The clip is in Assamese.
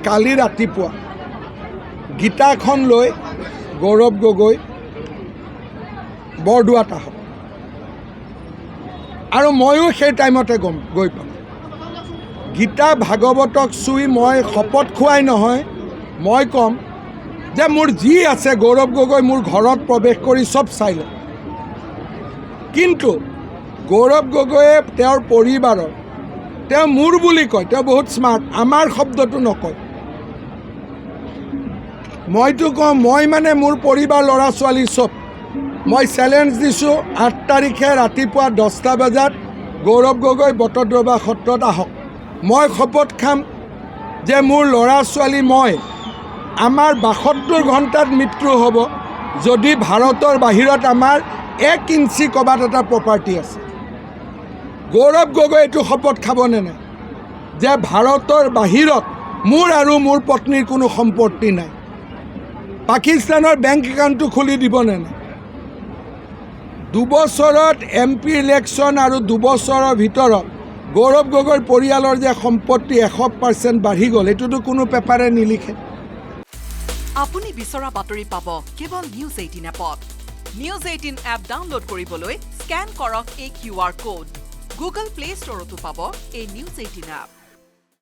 কালি ৰাতিপুৱা গীতাখন লৈ গৌৰৱ গগৈ বৰদোৱাত আহক আৰু ময়ো সেই টাইমতে গৈ পাম। গীতা ভাগৱতক চুই মই শপত খোৱাই নহয়, মই ক'ম যে মোৰ যি আছে গৌৰৱ গগৈ মোৰ ঘৰত প্ৰৱেশ কৰি চব চাই লয়। কিন্তু গৌৰৱ গগৈয়ে তেওঁৰ পৰিবাৰৰ, তেওঁ মোৰ বুলি কয়, তেওঁ বহুত স্মাৰ্ট, আমাৰ শব্দটো নকয়। মইতো কওঁ মই মানে মোৰ পৰিবাৰ ল'ৰা ছোৱালী চব। মই চেলেঞ্জ দিছোঁ 8 তাৰিখে ৰাতিপুৱা 10টা বজাত গৌৰৱ গগৈ বটদ্ৰৱা সত্ৰত আহক। মই শপত খাম যে মোৰ ল'ৰা ছোৱালী মই আমাৰ 72 ঘণ্টাত মৃত্যু হ'ব যদি ভাৰতৰ বাহিৰত আমাৰ 1 ইঞ্চি ক'ৰবাত এটা প্ৰপাৰ্টি আছে। গৌৰৱ গগৈ এইটো শপত খাবনে নাই যে ভাৰতৰ বাহিৰত মোৰ আৰু মোৰ পত্নীৰ কোনো সম্পত্তি নাই। পাকিস্তানৰ বেংক একাউণ্টটো খুলি দিবনে নাই? 2 বছৰত MP ইলেকশ্যন আৰু 2 বছৰৰ ভিতৰত গৌৰৱ গগৈৰ পৰিয়ালৰ যে সম্পত্তি 100% বাঢ়ি গ'ল, এইটোতো কোনো পেপাৰে নিলিখে। আপুনি বিচৰা বাতৰি পাব কেৱল নিউজ 18 এপত। নিউজ 18 এপ ডাউনলোড কৰিবলৈ স্কেন কৰক এই QR কোড। Google Play Storeতো পাব এই নিউজ 18 এপ।